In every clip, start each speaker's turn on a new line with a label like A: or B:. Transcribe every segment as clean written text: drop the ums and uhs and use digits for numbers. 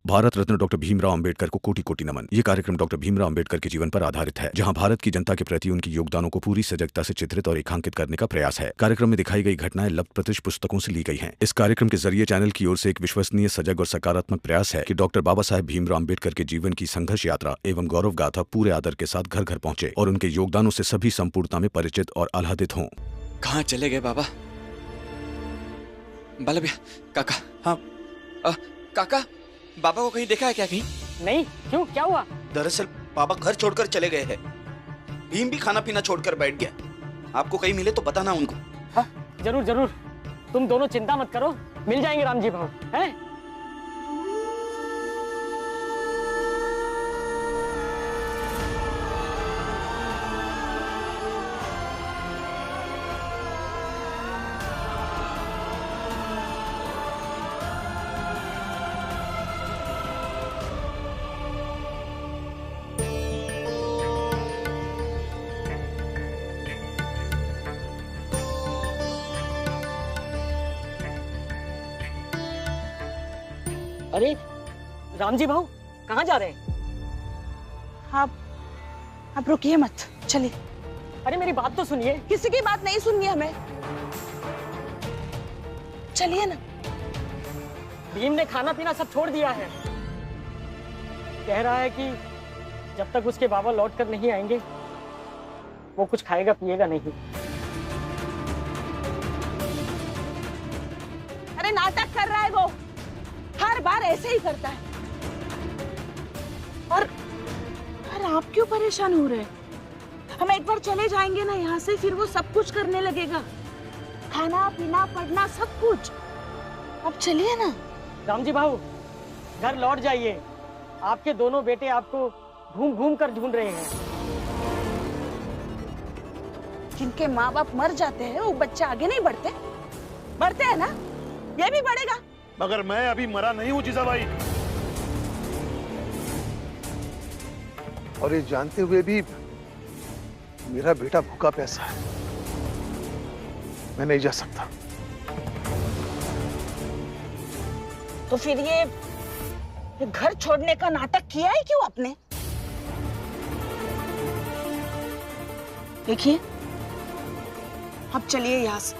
A: Bharat Ratna doctor Bhimrao Ambedkar को कोटि कोटि नमन। ये कार्यक्रम डॉक्टर भीमराव अंबेडकर के जीवन पर आधारित है, जहां भारत की जनता के प्रति उनके योगदानों को पूरी सजगता से चित्रित और रेखांकित करने का प्रयास है। कार्यक्रम में दिखाई गई घटनाएं लब्ध प्रतिष्ठ पुस्तकों से ली गई हैं। इस कार्यक्रम के जरिए चैनल की ओर से एक विश्वसनीय, सजग और सकारात्मक प्रयास है कि डॉक्टर बाबा साहेब भीमराव अंबेडकर के जीवन की संघर्ष यात्रा एवं गौरव गाथा पूरे आदर के साथ घर घर पहुंचे और उनके योगदानों से सभी संपूर्णता में परिचित और आह्लादित हों।
B: कहाँ चले गए बाबा? बाला भैया, काका। हाँ काका, बाबा को कहीं देखा है क्या? कहीं
C: नहीं। क्यों, क्या हुआ?
D: दरअसल बाबा घर छोड़कर चले गए हैं। भीम भी खाना पीना छोड़कर बैठ गया। आपको कहीं मिले तो बताना उनको।
C: हाँ, जरूर जरूर। तुम दोनों चिंता मत करो, मिल जाएंगे रामजी भाऊ। हैं? अरे रामजी भाऊ, कहाँ जा रहे हैं?
E: आप रुकिए मत, चलिए।
C: अरे मेरी बात तो सुनिए।
E: किसी की बात नहीं सुननी हमें, चलिए ना।
C: भीम ने खाना पीना सब छोड़ दिया है। कह रहा है कि जब तक उसके बाबा लौट कर नहीं आएंगे वो कुछ खाएगा पिएगा नहीं।
E: अरे नाटक कर रहा है वो, हर बार ऐसे ही करता है। और आप क्यों परेशान हो रहे हैं? हम एक बार चले जाएंगे ना यहाँ से, फिर वो सब कुछ करने लगेगा, खाना पीना पढ़ना सब कुछ। अब चलिए ना।
C: रामजी भाऊ, घर लौट जाइए। आपके दोनों बेटे आपको घूम घूम कर ढूंढ रहे हैं।
E: जिनके माँ बाप मर जाते हैं वो बच्चे आगे नहीं बढ़ते? बढ़ते हैं ना, ये भी बढ़ेगा।
F: मगर मैं अभी मरा नहीं हूं जीजाबाई। और ये जानते हुए भी मेरा बेटा भूखा प्यासा है, मैं नहीं जा सकता।
E: तो फिर ये घर छोड़ने का नाटक किया है क्यों आपने? देखिए, अब चलिए यहाँ से।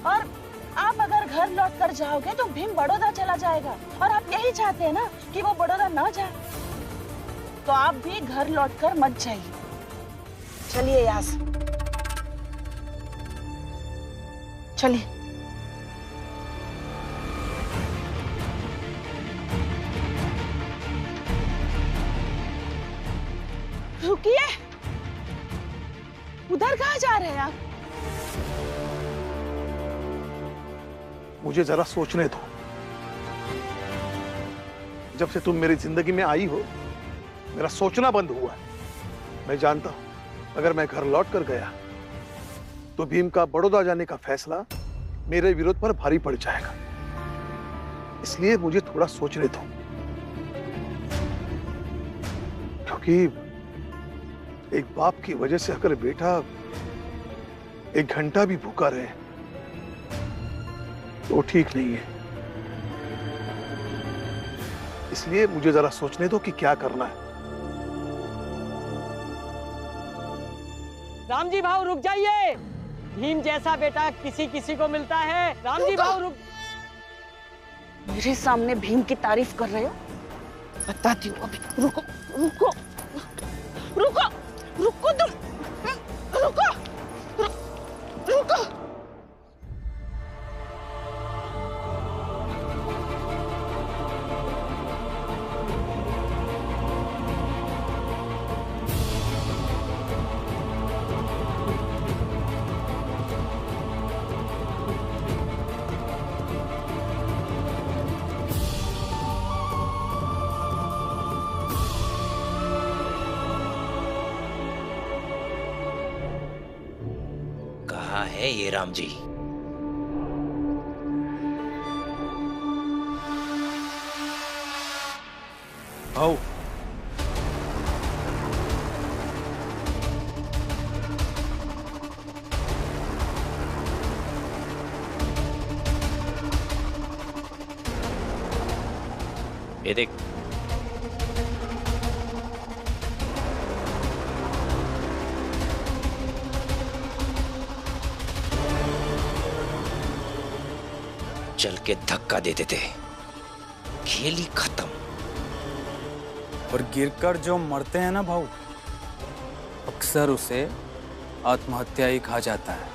E: और आप अगर घर लौट कर जाओगे तो भीम बड़ौदा चला जाएगा, और आप यही चाहते हैं ना कि वो बड़ौदा ना जाए। तो आप भी घर लौटकर मत जाइए, चलिए यहाँ से, चलिए। रुकिए, उधर कहाँ जा रहे हैं आप?
F: मुझे जरा सोचने दो। जब से तुम मेरी जिंदगी में आई हो, मेरा सोचना बंद हुआ है। मैं जानता हूं अगर मैं घर लौट कर गया तो भीम का बड़ौदा जाने का फैसला मेरे विरोध पर भारी पड़ जाएगा। इसलिए मुझे थोड़ा सोचने दो, क्योंकि एक बाप की वजह से अगर बेटा एक घंटा भी भूखा रहे तो ठीक नहीं है। इसलिए मुझे जरा सोचने दो कि क्या करना है।
C: रामजी भाऊ रुक जाइए। भीम जैसा बेटा किसी किसी को मिलता है। रामजी भाऊ रुक।
E: मेरे सामने भीम की तारीफ कर रहे हो? बताती हूँ अभी। रुको रुको रुको रुको तुम, रुको रुको।
G: कहाँ है ये राम जी?
F: आओ।
G: ये देख, चल के धक्का दे देते, खेल ही खत्म।
H: और गिरकर जो मरते हैं ना भाऊ, अक्सर उसे आत्महत्या ही कहा जाता है।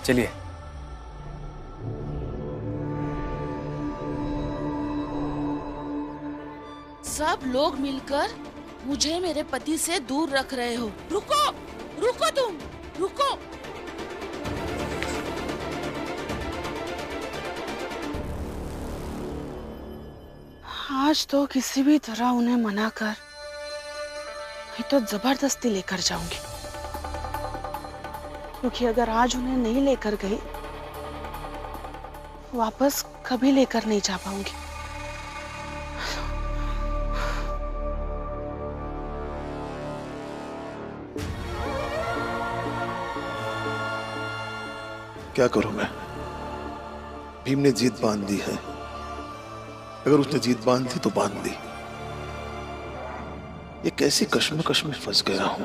H: चलिए।
E: सब लोग मिलकर मुझे मेरे पति से दूर रख रहे हो। रुको, रुको तुम, रुको। आज तो किसी भी तरह उन्हें मना कर, नहीं तो जबरदस्ती लेकर जाऊंगी। क्योंकि अगर आज उन्हें नहीं लेकर गई, वापस कभी लेकर नहीं जा पाऊंगी।
F: क्या करूं मैं? भीम ने जीत बांध दी है। अगर उसने जीत बांध दी तो बांध दी। ये कैसी कश्मकश में फंस गया हूं।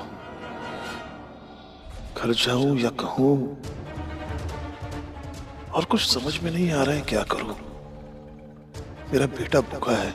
F: घर जाऊं या कहूं, और कुछ समझ में नहीं आ रहा है क्या करूं। मेरा बेटा भूखा है।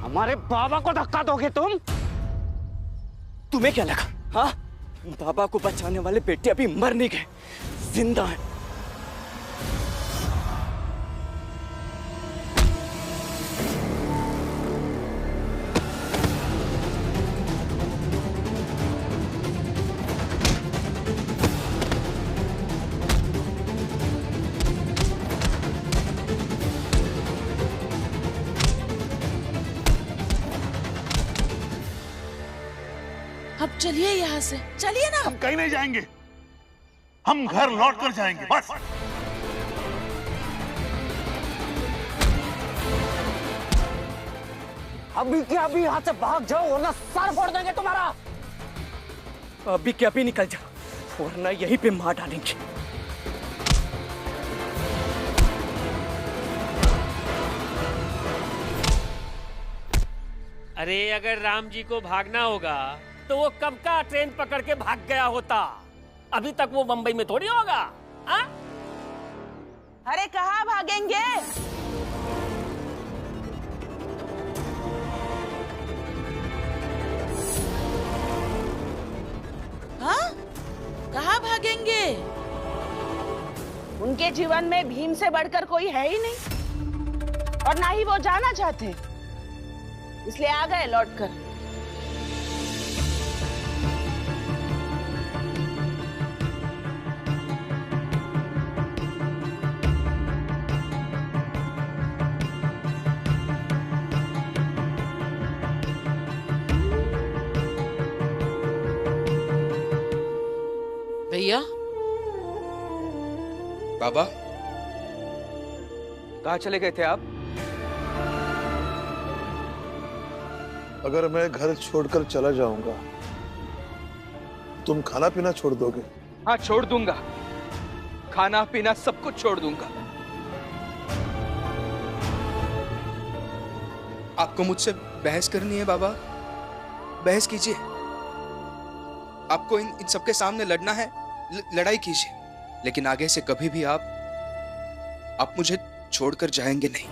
C: हमारे बाबा को धक्का दोगे तुम?
B: तुम्हें क्या लगा? हाँ, बाबा को बचाने वाले बेटे अभी मर नहीं गए, जिंदा हैं।
E: अब चलिए यहाँ से, चलिए ना।
F: हम कहीं नहीं जाएंगे। हम घर लौट कर जाएंगे, बस।
C: अभी के अभी यहाँ से भाग जाओ, वरना सर फोड़ देंगे तुम्हारा।
B: अभी के अभी निकल जाओ, वरना यहीं पे मार डालेंगे।
I: अरे अगर राम जी को भागना होगा तो वो कब का ट्रेन पकड़ के भाग गया होता। अभी तक वो मुंबई में थोड़ी होगा। हाँ?
E: अरे कहाँ भागेंगे? हाँ? कहाँ भागेंगे? उनके जीवन में भीम से बढ़कर कोई है ही नहीं, और ना ही वो जाना चाहते, इसलिए आ गए लौटकर।
J: भैया।
K: बाबा,
B: कहाँ चले गए थे आप?
F: अगर मैं घर छोड़कर चला जाऊंगा तुम खाना पीना छोड़ दोगे?
B: हाँ, छोड़ दूंगा। खाना पीना सब कुछ छोड़ दूंगा।
K: आपको मुझसे बहस करनी है बाबा? बहस कीजिए। आपको इन सबके सामने लड़ना है, लड़ाई कीजिए, लेकिन आगे से कभी भी आप मुझे छोड़कर जाएंगे नहीं।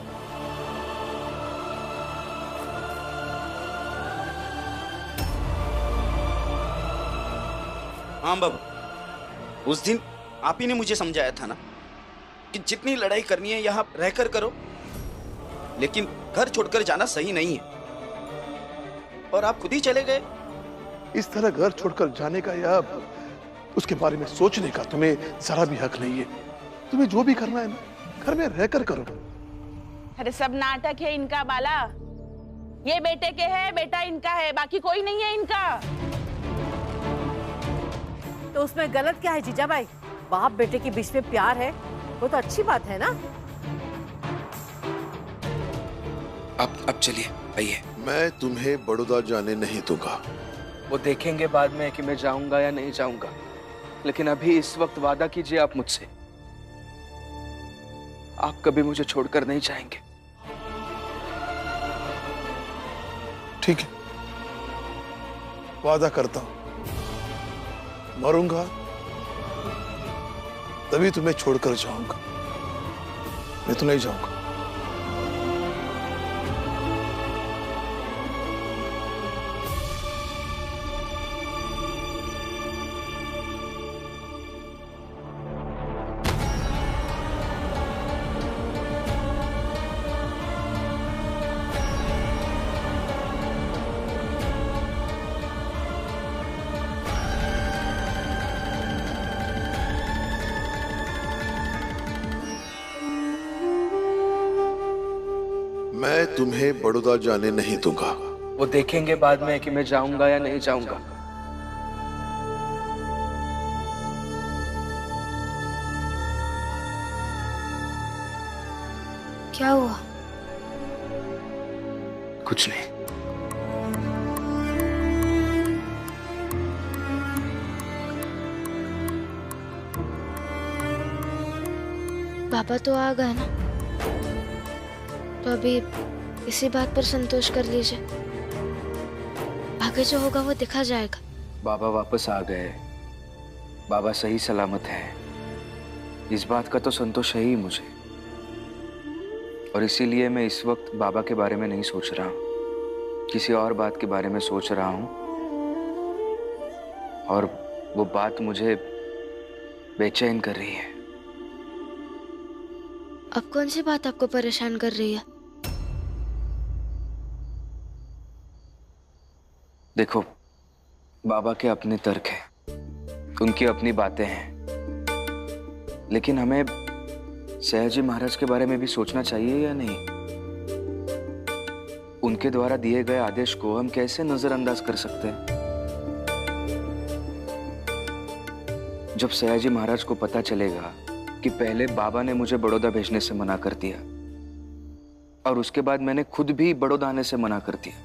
D: हाँ बाबा, उस दिन आप ही ने मुझे समझाया था ना कि जितनी लड़ाई करनी है यहां रहकर करो, लेकिन घर छोड़कर जाना सही नहीं है। और आप खुद ही चले गए।
F: इस तरह घर छोड़कर जाने का या उसके बारे में सोचने का तुम्हें जरा भी हक नहीं है। तुम्हें जो भी करना है ना घर में रहकर करो।
E: अरे सब नाटक है इनका बाला। ये बेटे के है, बेटा इनका है, बाकी कोई नहीं है इनका।
L: तो उसमें गलत क्या है जीजा भाई? बाप बेटे के बीच में प्यार है, वो तो अच्छी बात है ना।
K: अब चलिए, आइए।
F: मैं तुम्हें बड़ौदा जाने नहीं दूंगा।
B: वो देखेंगे बाद में कि मैं जाऊंगा या नहीं जाऊंगा, लेकिन अभी इस वक्त वादा कीजिए आप मुझसे, आप कभी मुझे छोड़कर नहीं जाएंगे।
F: ठीक है, वादा करता हूं। मरूंगा तभी तुम्हें छोड़कर जाऊंगा, मैं तो नहीं जाऊंगा। मैं तुम्हें बड़ौदा जाने नहीं दूंगा।
B: वो देखेंगे बाद में कि मैं जाऊंगा या नहीं जाऊंगा।
M: क्या हुआ?
K: कुछ नहीं।
M: पापा तो आ गए ना, तो अभी इसी बात पर संतोष कर लीजिए। आगे जो होगा वो देखा जाएगा।
B: बाबा वापस आ गए, बाबा सही सलामत है, इस बात का तो संतोष है ही मुझे। और इसीलिए मैं इस वक्त बाबा के बारे में नहीं सोच रहा हूँ, किसी और बात के बारे में सोच रहा हूँ। और वो बात मुझे बेचैन कर रही है।
M: अब कौन सी बात आपको परेशान कर रही है?
B: देखो, बाबा के अपने तर्क हैं, उनकी अपनी बातें हैं, लेकिन हमें सयाजी महाराज के बारे में भी सोचना चाहिए या नहीं? उनके द्वारा दिए गए आदेश को हम कैसे नजरअंदाज कर सकते हैं? जब सयाजी महाराज को पता चलेगा कि पहले बाबा ने मुझे बड़ौदा भेजने से मना कर दिया और उसके बाद मैंने खुद भी बड़ौदा आने से मना कर दिया,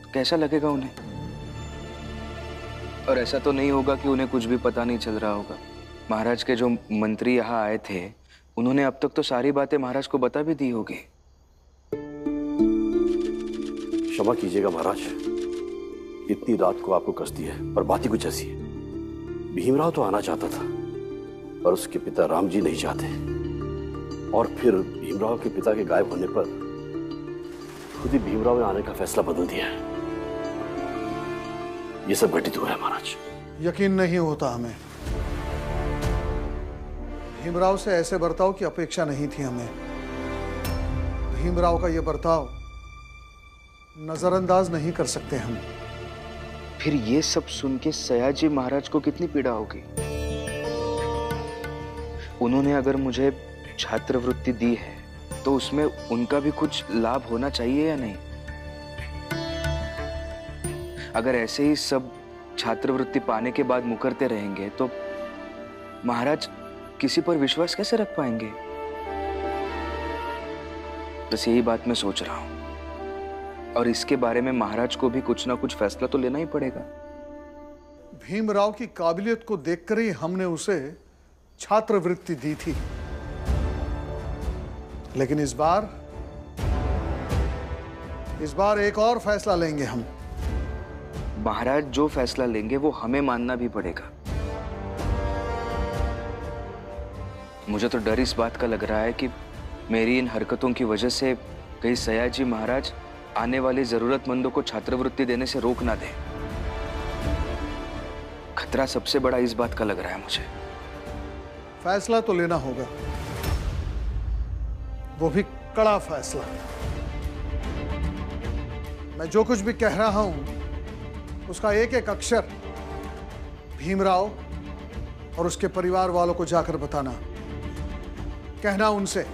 B: तो कैसा लगेगा उन्हें? और ऐसा तो नहीं होगा कि उन्हें कुछ भी पता नहीं चल रहा होगा। महाराज के जो मंत्री यहाँ आए थे, उन्होंने अब तक तो सारी बातें महाराज को बता भी दी होगी।
N: क्षमा कीजिएगा महाराज, इतनी रात को आपको कष्ट दी है, पर बात ही कुछ ऐसी है। भीमराव तो आना चाहता था, पर उसके पिता राम जी नहीं चाहते, और फिर भीमराव के पिता के गायब होने पर खुद ही भीमराव ने आने का फैसला बदल दिया है। ये सब घटित हुआ है महाराज।
F: यकीन नहीं होता हमें। भीमराव से ऐसे बर्ताव की अपेक्षा नहीं थी हमें। भीमराव का यह बर्ताव नजरअंदाज नहीं कर सकते हम।
B: फिर ये सब सुन के सयाजी महाराज को कितनी पीड़ा होगी। उन्होंने अगर मुझे छात्रवृत्ति दी है तो उसमें उनका भी कुछ लाभ होना चाहिए या नहीं? अगर ऐसे ही सब छात्रवृत्ति पाने के बाद मुकरते रहेंगे तो महाराज किसी पर विश्वास कैसे रख पाएंगे? बस यही बात मैं सोच रहा हूं, और इसके बारे में महाराज को भी कुछ ना कुछ फैसला तो लेना ही पड़ेगा।
F: भीमराव की काबिलियत को देखकर ही हमने उसे छात्रवृत्ति दी थी, लेकिन इस बार एक और फैसला लेंगे हम।
B: महाराज जो फैसला लेंगे वो हमें मानना भी पड़ेगा। मुझे तो डर इस बात का लग रहा है कि मेरी इन हरकतों की वजह से कहीं सयाजी महाराज आने वाले जरूरतमंदों को छात्रवृत्ति देने से रोक ना दे। खतरा सबसे बड़ा इस बात का लग रहा है मुझे।
F: फैसला तो लेना होगा, वो भी कड़ा फैसला। मैं जो कुछ भी कह रहा हूं उसका एक एक अक्षर भीमराव और उसके परिवार वालों को जाकर बताना। कहना उनसे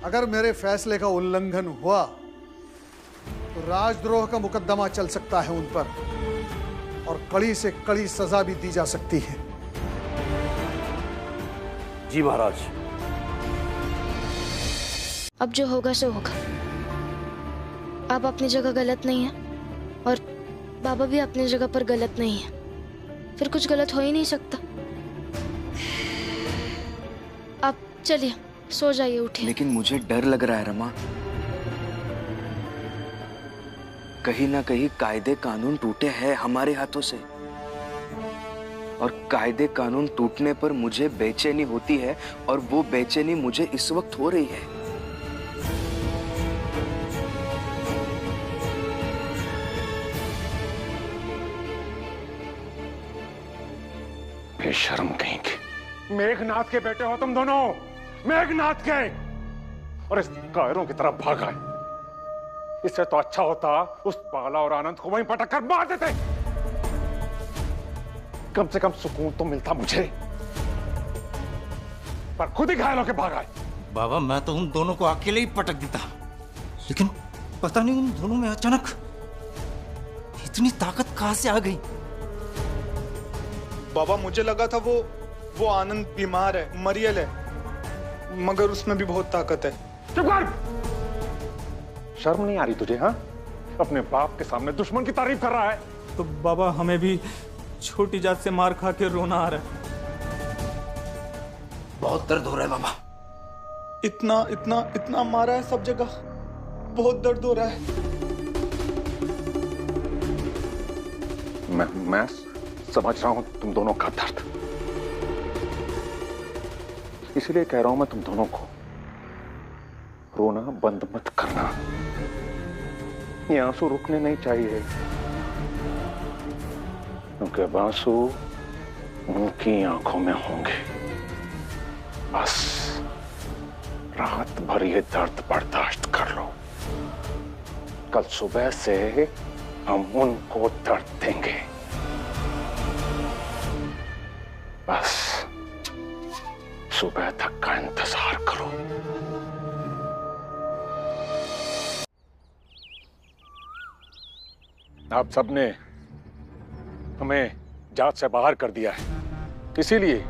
F: अगर मेरे फैसले का उल्लंघन हुआ तो राजद्रोह का मुकदमा चल सकता है उन पर, और कड़ी से कड़ी सजा भी दी जा सकती है।
N: जी महाराज।
M: अब जो होगा सो होगा। आप अपनी जगह गलत नहीं है और बाबा भी अपनी जगह पर गलत नहीं है, फिर कुछ गलत हो ही नहीं सकता। आप चलिए सो जाइए, उठिए।
B: लेकिन मुझे डर लग रहा है रमा, कहीं ना कहीं कायदे कानून टूटे हैं हमारे हाथों से, और कायदे कानून टूटने पर मुझे बेचैनी होती है, और वो बेचैनी मुझे इस वक्त हो रही है।
J: बेशर्म कहीं के। मेघनाथ के बेटे हो तुम दोनों, मेघनाथ के, और इस कायरों की तरफ भागा है। इससे तो अच्छा होता उस बाला और आनंद को वहीं पटक कर मार देते, कम से कम सुकून तो मिलता मुझे, पर खुद ही घायल होकर भागा है।
G: बाबा मैं तो उन दोनों को अकेले ही पटक देता, लेकिन पता नहीं उन दोनों में अचानक इतनी ताकत कहां से आ गई।
K: बाबा मुझे लगा था वो आनंद बीमार है, मरियल है, मगर उसमें भी बहुत ताकत है।
J: चुप कर! शर्म नहीं आ रही तुझे? हाँ, अपने बाप के सामने दुश्मन की तारीफ कर रहा है।
H: तो बाबा हमें भी छोटी जात से मार खा के रोना आ रहा है।
G: बहुत दर्द हो रहा है बाबा।
K: इतना इतना इतना मारा है सब जगह, बहुत दर्द हो रहा है।
J: मैं समझ रहा हूं तुम दोनों का दर्द, इसलिए कह रहा हूं मैं तुम दोनों को, रोना बंद मत करना। ये आंसू रुकने नहीं चाहिए, क्योंकि अब आंसू उनकी आंखों में होंगे। बस रात भर ये दर्द बर्दाश्त कर लो, कल सुबह से हम उनको दर्द देंगे। बस सुबह तक का इंतजार करो। आप सबने हमें जात से बाहर कर दिया है, इसीलिए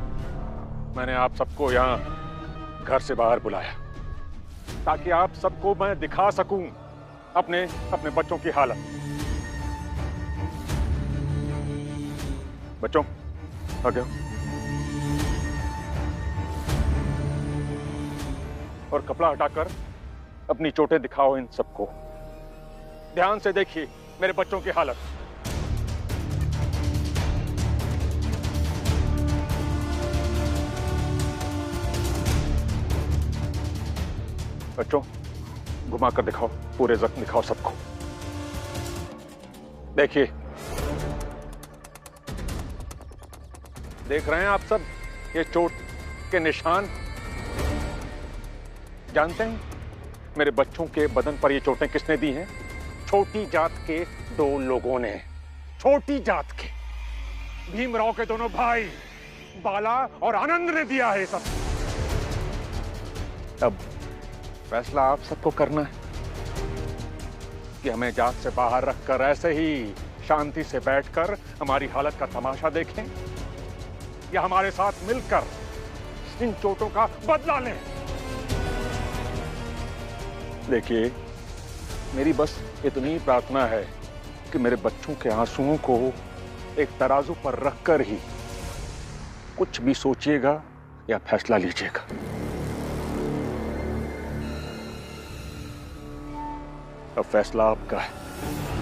J: मैंने आप सबको यहाँ घर से बाहर बुलाया, ताकि आप सबको मैं दिखा सकूं अपने बच्चों की हालत। बच्चों आ गया, और कपड़ा हटाकर अपनी चोटें दिखाओ इन सबको। ध्यान से देखिए मेरे बच्चों की हालत। बच्चों घुमाकर दिखाओ, पूरे जख्म दिखाओ सबको। देखिए, देख रहे हैं आप सब ये चोट के निशान? जानते हैं मेरे बच्चों के बदन पर ये चोटें किसने दी हैं? छोटी जात के दो लोगों ने, छोटी जात के भीमराव के दोनों भाई बाला और आनंद ने दिया है सब। अब फैसला आप सबको करना है कि हमें जात से बाहर रखकर ऐसे ही शांति से बैठकर हमारी हालत का तमाशा देखें या हमारे साथ मिलकर इन चोटों का बदला लें। देखिए, मेरी बस इतनी प्रार्थना है कि मेरे बच्चों के आंसुओं को एक तराजू पर रखकर ही कुछ भी सोचिएगा या फैसला लीजिएगा। अब फैसला आपका है।